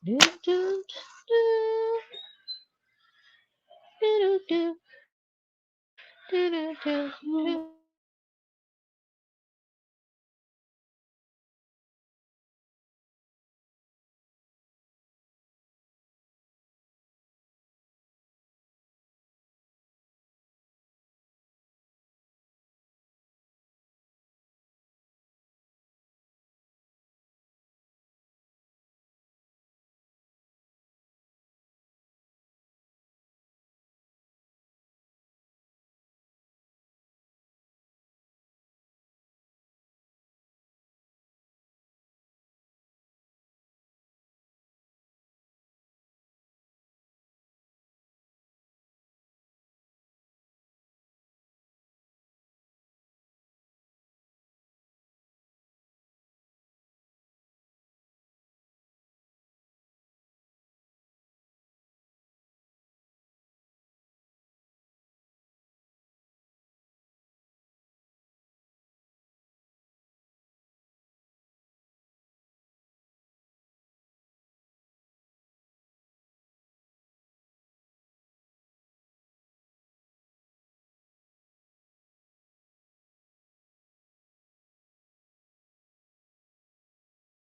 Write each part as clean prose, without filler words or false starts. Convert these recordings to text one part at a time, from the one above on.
Do, do, do, do, do, do, do, do, do.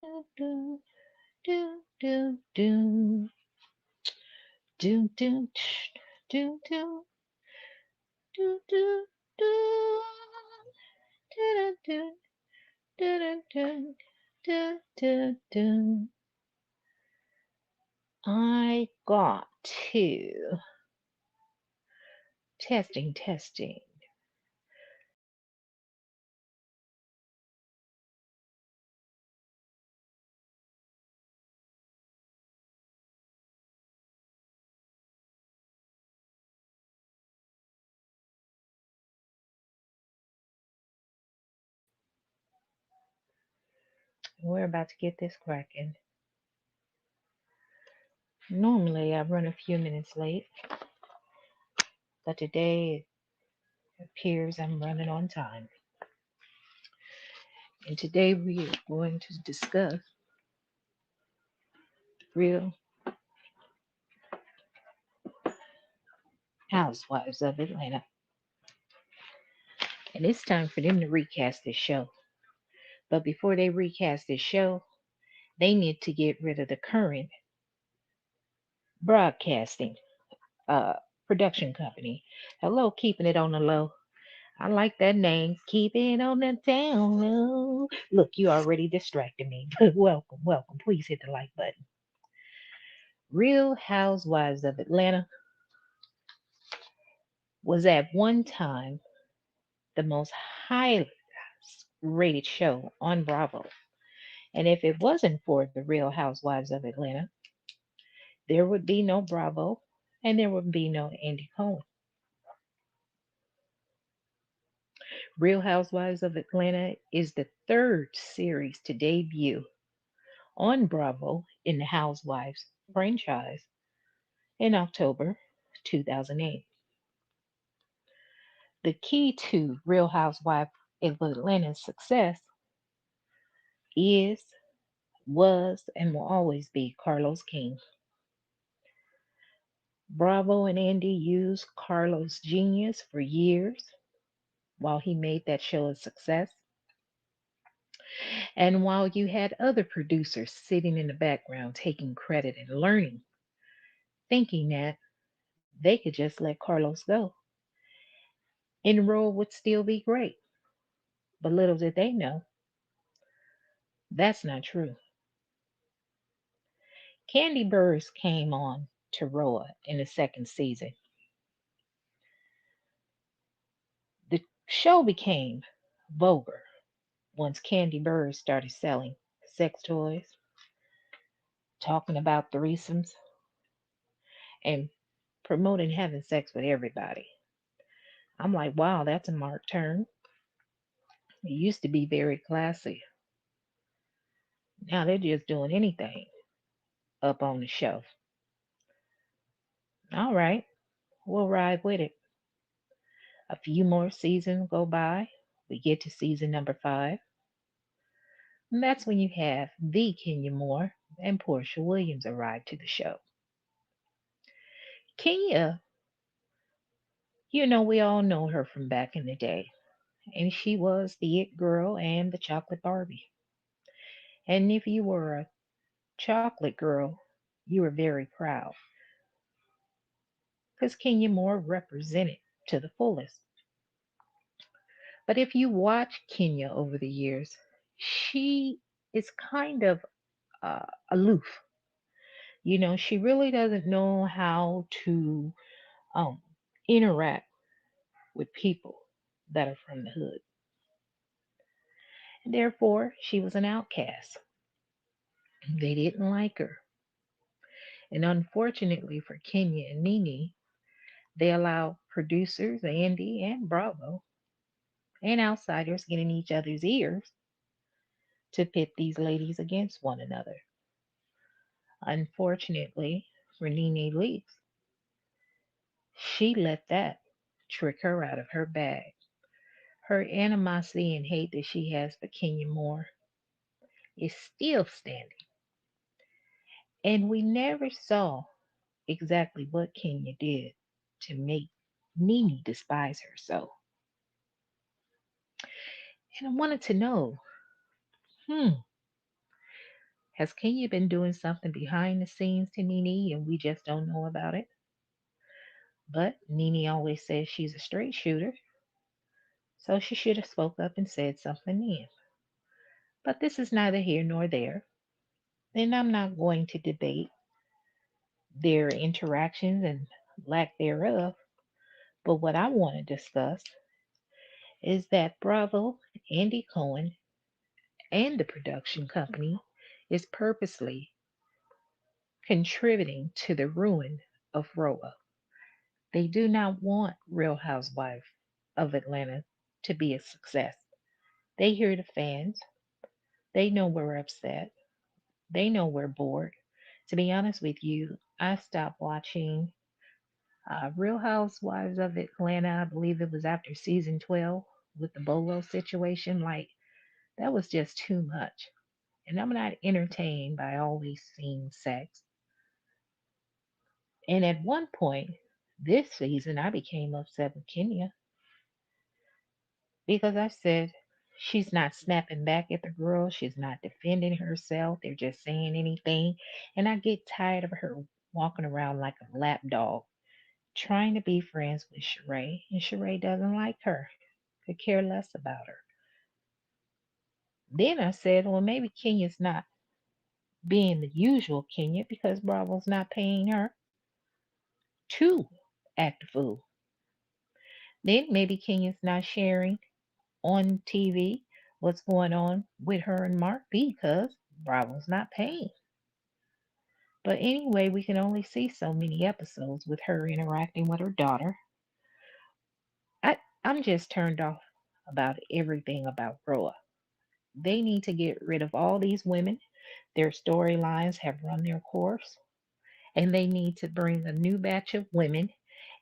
Do, do, do, do, do, do, do, do, do, do, do, do, do, do, do, do, do, do. I got to testing, testing. We're about to get this cracking. Normally, I run a few minutes late, but today it appears I'm running on time. And today we are going to discuss Real Housewives of Atlanta. And it's time for them to recast this show. But before they recast this show, they need to get rid of the current broadcasting uh, production company. Hello, keeping it on the low. I like that name. Keep it on the down low. Look, you already distracted me. But welcome, welcome. Please hit the like button. Real Housewives of Atlanta was at one time the most highly rated show on Bravo. And if it wasn't for the Real Housewives of Atlanta, there would be no Bravo and there would be no Andy Cohen. Real Housewives of Atlanta is the third series to debut on Bravo in the Housewives franchise in October 2008. The key to Real Housewives of Atlanta's success is, was, and will always be Carlos King. Bravo and Andy used Carlos' genius for years while he made that show a success. And while you had other producers sitting in the background taking credit and learning, thinking that they could just let Carlos go and the role would still be great. But little did they know, that's not true. Kandi Burrus came on to RHOA in the second season. The show became vulgar once Kandi Burrus started selling sex toys, talking about threesomes, and promoting having sex with everybody. I'm like, wow, that's a marked turn. It used to be very classy. Now they're just doing anything up on the shelf. All right, we'll ride with it. A few more seasons go by. We get to season number 5. And that's when you have the Kenya Moore and Porsha Williams arrived to the show. Kenya, we all know her from back in the day, and she was the it girl and the chocolate Barbie. And if you were a chocolate girl, you were very proud because Kenya Moore represented to the fullest. But if you watch Kenya over the years, she is kind of aloof. She really doesn't know how to um, interact with people that are from the hood. And therefore, she was an outcast. They didn't like her. And unfortunately for Kenya and Nene, they allowed producers, Andy and Bravo, and outsiders getting each other's ears to pit these ladies against one another. Unfortunately for Nene Leakes, she let that trick her out of her bag. Her animosity and hate that she has for Kenya Moore is still standing. And we never saw exactly what Kenya did to make Nene despise her so. And I wanted to know, hmm, has Kenya been doing something behind the scenes to Nene and we just don't know about it? But Nene always says she's a straight shooter, so she should have spoke up and said something then. But this is neither here nor there, and I'm not going to debate their interactions and lack thereof. But what I want to discuss is that Bravo, Andy Cohen, and the production company is purposely contributing to the ruin of RHOA. They do not want Real Housewives of Atlanta to be a success. They hear the fans. They know we're upset. They know we're bored. To be honest with you, I stopped watching Real Housewives of Atlanta. I believe it was after season 12 with the Bolo situation. Like, that was just too much. And I'm not entertained by always seeing sex. And at one point this season, I became upset with Kenya because I said she's not snapping back at the girl. She's not defending herself. They're just saying anything. And I get tired of her walking around like a lap dog, trying to be friends with Sheree. And Sheree doesn't like her, could care less about her. Then I said, well, maybe Kenya's not being the usual Kenya because Bravo's not paying her to act a fool. Then maybe Kenya's not sharing on TV what's going on with her and Mark because Bravo's not paying. But anyway, we can only see so many episodes with her interacting with her daughter. I'm just turned off about everything about RHOA. They need to get rid of all these women. Their storylines have run their course, and they need to bring a new batch of women,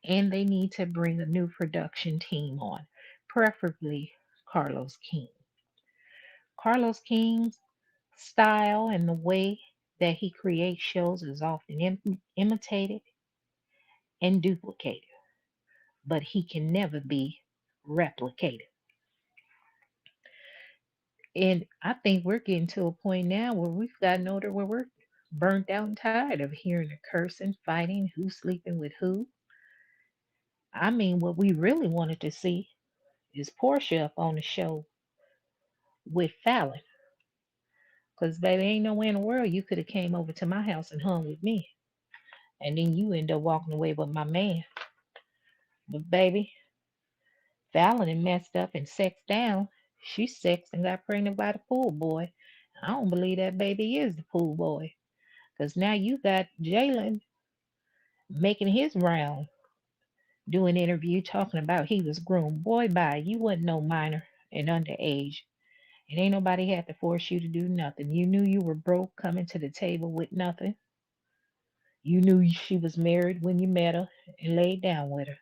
and they need to bring a new production team on, preferably Carlos King. Carlos King's style and the way that he creates shows is often imitated and duplicated, but he can never be replicated. And I think we're getting to a point now where we've gotten older where we're burnt out and tired of hearing the cursing, fighting, who's sleeping with who. I mean, what we really wanted to see is Portia up on the show with Fallon. Because, baby, ain't nowhere in the world you could have came over to my house and hung with me. And then you end up walking away with my man. But, baby, Fallon and messed up and sexed down. She sexed and got pregnant by the pool boy. I don't believe that baby is the pool boy. Because now you got Jalen making his round, doing an interview talking about he was groomed. Boy, bye, you wasn't no minor and underage. And ain't nobody had to force you to do nothing. You knew you were broke coming to the table with nothing. You knew she was married when you met her and laid down with her.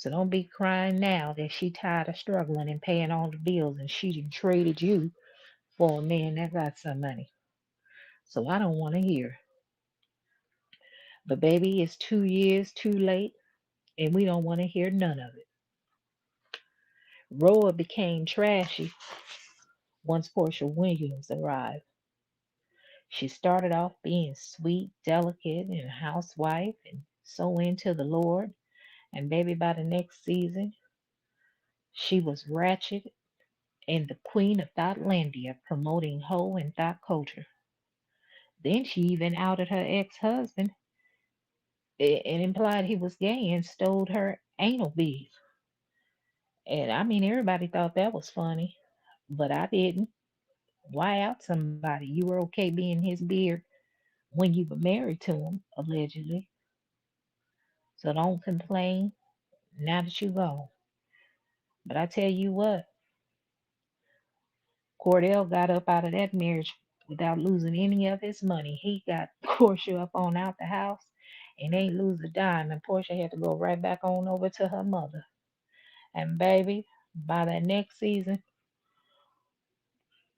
So don't be crying now that she tired of struggling and paying all the bills and she done traded you for a man that got some money. so I don't want to hear. But baby, it's 2 years too late, and we don't want to hear none of it. RHOA became trashy once Porsha Williams arrived. She started off being sweet, delicate, and a housewife, and so into the Lord. And baby, by the next season, she was ratchet and the queen of Thotlandia, promoting hoe and thought culture. Then she even outed her ex-husband and implied he was gay and stole her anal beads. And I mean, everybody thought that was funny, but I didn't. Why out somebody? You were okay being his beard when you were married to him, allegedly. So don't complain now that you gone. But I tell you what, Cordell got up out of that marriage without losing any of his money. He got Portia up on out the house and ain't lose a dime. And Portia had to go right back on over to her mother. And baby, by that next season,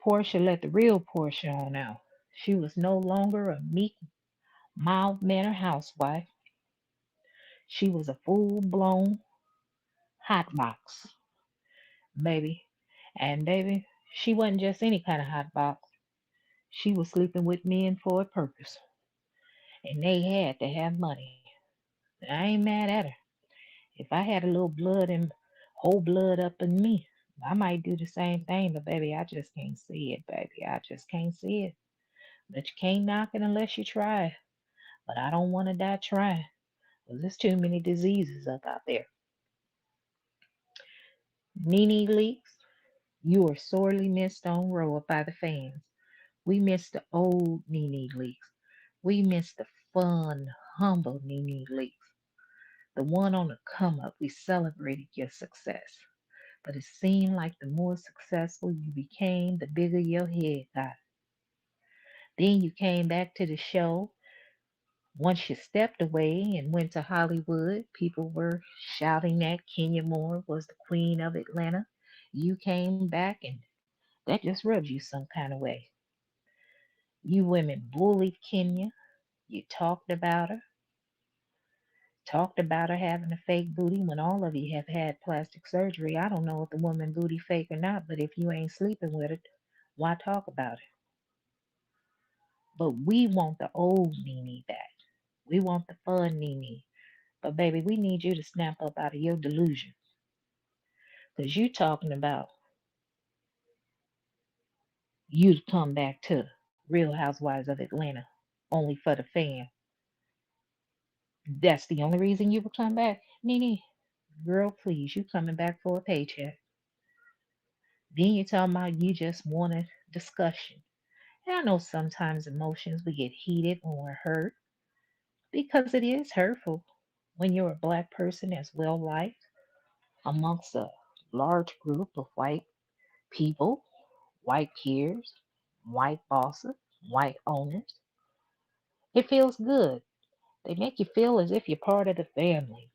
Portia let the real Portia on out. She was no longer a meek, mild mannered housewife. She was a full blown hot box, baby. And baby, she wasn't just any kind of hot box. She was sleeping with men for a purpose. And they had to have money. I ain't mad at her. If I had a little blood and whole blood up in me, I might do the same thing, but baby, I just can't see it, baby. I just can't see it. But you can't knock it unless you try. But I don't want to die trying. Because there's too many diseases up out there. Nene Leakes, you are sorely missed on RHOA by the fans. We miss the old Nene Leakes. We miss the fun, humble Nene Leakes. The one on the come up. We celebrated your success. But it seemed like the more successful you became, the bigger your head got. Then you came back to the show. Once you stepped away and went to Hollywood, people were shouting that Kenya Moore was the queen of Atlanta. You came back and that just rubbed you some kind of way. You women bullied Kenya. You talked about her having a fake booty when all of you have had plastic surgery. I don't know if the woman booty fake or not, but if you ain't sleeping with it, why talk about it? But we want the old Nene back. We want the fun Nene. But baby, we need you to snap up out of your delusion. Because you talking about you to come back to Real Housewives of Atlanta. Only for the fan. That's the only reason you would come back. Nene, girl, please, you coming back for a paycheck. Then you talking about you just wanted discussion. And I know sometimes emotions we get heated when we're hurt because it is hurtful when you're a black person that's well liked amongst a large group of white people, white peers, white bosses, white owners. It feels good. They make you feel as if you're part of the family.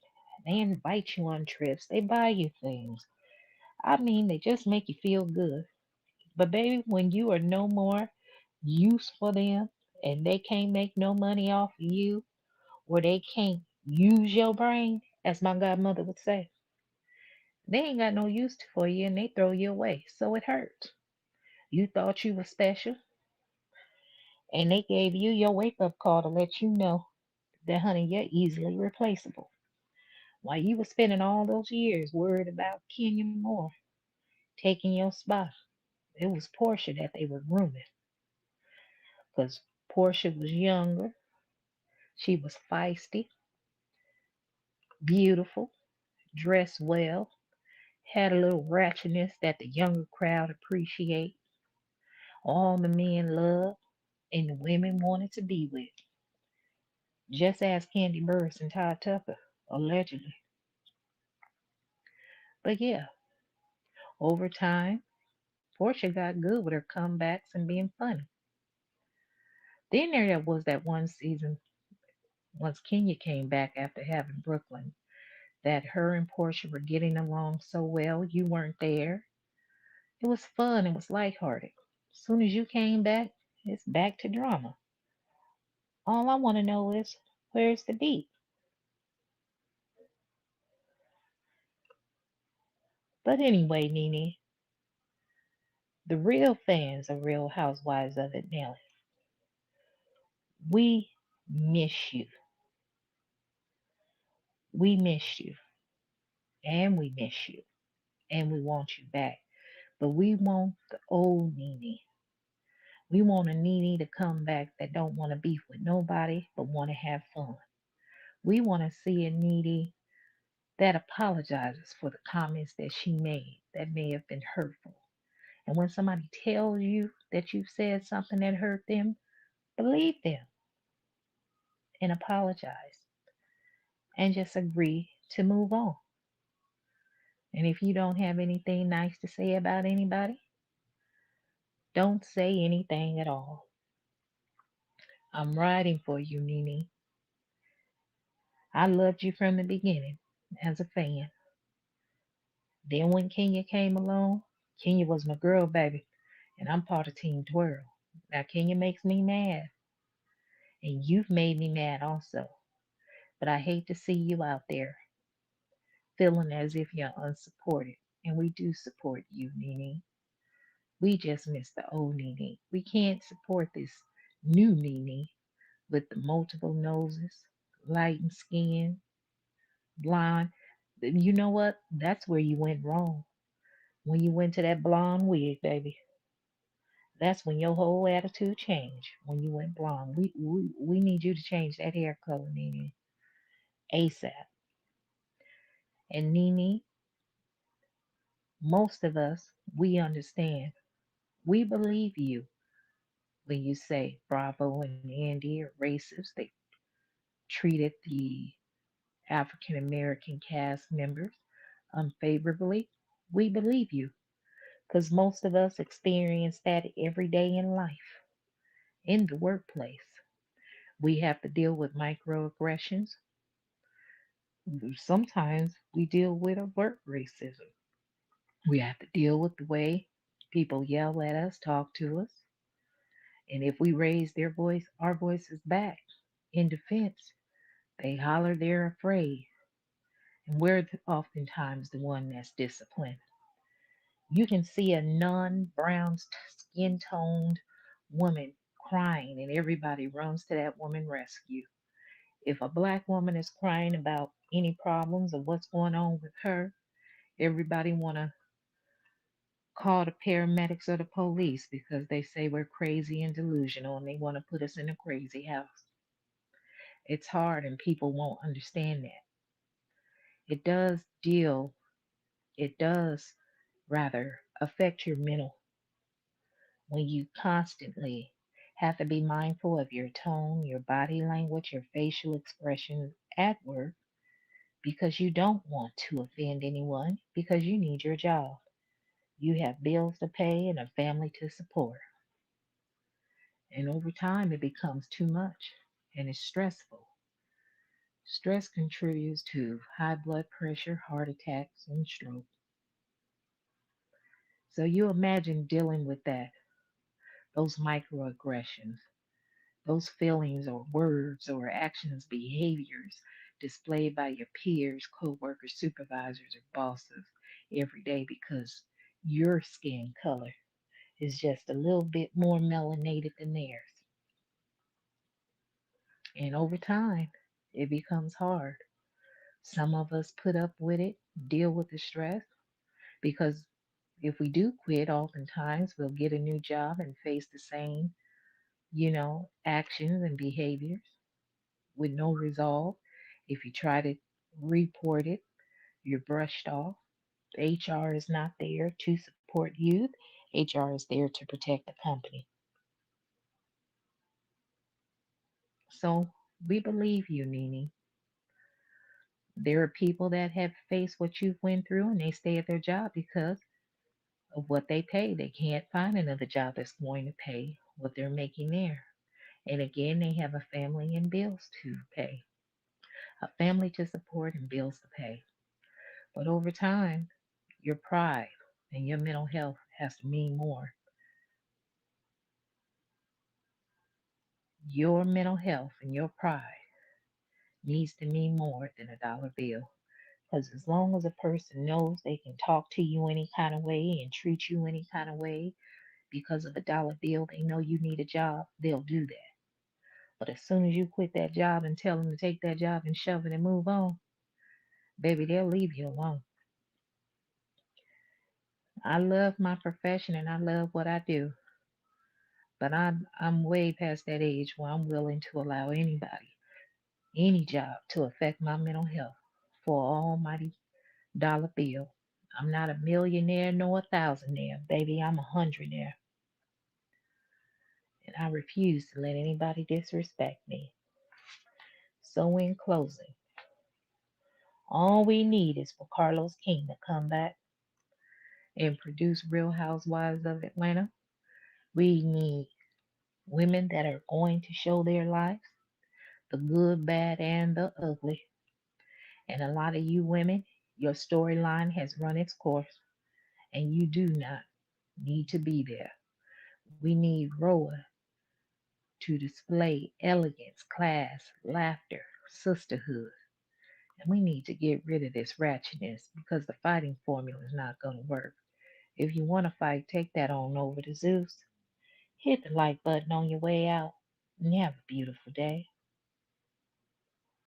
They invite you on trips. They buy you things. I mean, they just make you feel good. But baby, when you are no more use for them and they can't make no money off of you or they can't use your brain, as my godmother would say, they ain't got no use for you and they throw you away. So it hurts. You thought you were special and they gave you your wake up call to let you know that, honey, you're easily replaceable. While you were spending all those years worried about Kenya Moore taking your spot, it was Portia that they were grooming. Because Portia was younger, she was feisty, beautiful, dressed well, had a little ratchetness that the younger crowd appreciate. All the men loved and the women wanted to be with. Just ask Kandi Burrus and Todd Tucker, allegedly. But yeah, over time, Portia got good with her comebacks and being funny. Then there was that one season, once Kenya came back after having Brooklyn, that her and Portia were getting along so well. You weren't there. It was fun. It was lighthearted. As soon as you came back, it's back to drama. All I want to know is where's the beat? But anyway, Nene, the real fans of Real Housewives of Atlanta, we miss you. We miss you. And we miss you. And we want you back. But we want the old Nene. We want a Nene to come back that don't want to beef with nobody but want to have fun. We want to see a Nene that apologizes for the comments that she made that may have been hurtful. And when somebody tells you that you've said something that hurt them, believe them and apologize and just agree to move on. And if you don't have anything nice to say about anybody, don't say anything at all. I'm riding for you, Nene. I loved you from the beginning as a fan. Then when Kenya came along, Kenya was my girl, baby, and I'm part of Team Twirl. Now Kenya makes me mad, and you've made me mad also. But I hate to see you out there feeling as if you're unsupported. And we do support you, Nene. We just miss the old Nene. We can't support this new Nene with the multiple noses, lightened skin, blonde. You know what? That's where you went wrong. When you went to that blonde wig, baby. That's when your whole attitude changed. When you went blonde. We need you to change that hair color, Nene. ASAP. And Nene, most of us, we understand. We believe you when you say Bravo and Andy are racist. They treated the African American cast members unfavorably. We believe you because most of us experience that every day in life, in the workplace. We have to deal with microaggressions. Sometimes we deal with overt racism. We have to deal with the way people yell at us, talk to us. And if we raise our voices back in defense, they holler they're afraid. And we're oftentimes the one that's disciplined. You can see a non-brown skin toned woman crying, and everybody runs to that woman rescue. If a black woman is crying about any problems or what's going on with her, everybody want to call the paramedics or the police because they say we're crazy and delusional and they want to put us in a crazy house. It's hard and people won't understand that. It does deal, it does rather affect your mental when you constantly have to be mindful of your tone, your body language, your facial expressions at work because you don't want to offend anyone because you need your job. You have bills to pay and a family to support. And over time, it becomes too much and it's stressful. Stress contributes to high blood pressure, heart attacks, and stroke. So you imagine dealing with that, those microaggressions, those feelings or words or actions, behaviors displayed by your peers, co-workers, supervisors, or bosses every day because your skin color is just a little bit more melanated than theirs. And over time, it becomes hard. Some of us put up with it, deal with the stress, because if we do quit, oftentimes we'll get a new job and face the same, actions and behaviors with no resolve. If you try to report it, you're brushed off. HR is not there to support you. HR is there to protect the company. So we believe you, Nene. There are people that have faced what you've went through and they stay at their job because of what they pay. They can't find another job that's going to pay what they're making there. And again, they have a family and bills to pay, a family to support and bills to pay. But over time, your pride and your mental health has to mean more. Your mental health and your pride needs to mean more than a dollar bill. Because as long as a person knows they can talk to you any kind of way and treat you any kind of way because of a dollar bill, they know you need a job, they'll do that. But as soon as you quit that job and tell them to take that job and shove it and move on, baby, they'll leave you alone. I love my profession and I love what I do, but I'm way past that age where I'm willing to allow anybody, any job to affect my mental health for an almighty dollar bill. I'm not a millionaire nor a thousandaire, baby. I'm a hundredaire, and I refuse to let anybody disrespect me. So, in closing, all we need is for Carlos King to come back and produce Real Housewives of Atlanta. We need women that are going to show their lives, the good, bad, and the ugly. And a lot of you women, your storyline has run its course, and you do not need to be there. We need RHOA to display elegance, class, laughter, sisterhood. And we need to get rid of this ratchetness because the fighting formula is not going to work. If you want to fight, take that on over to Zeus. Hit the like button on your way out and have a beautiful day.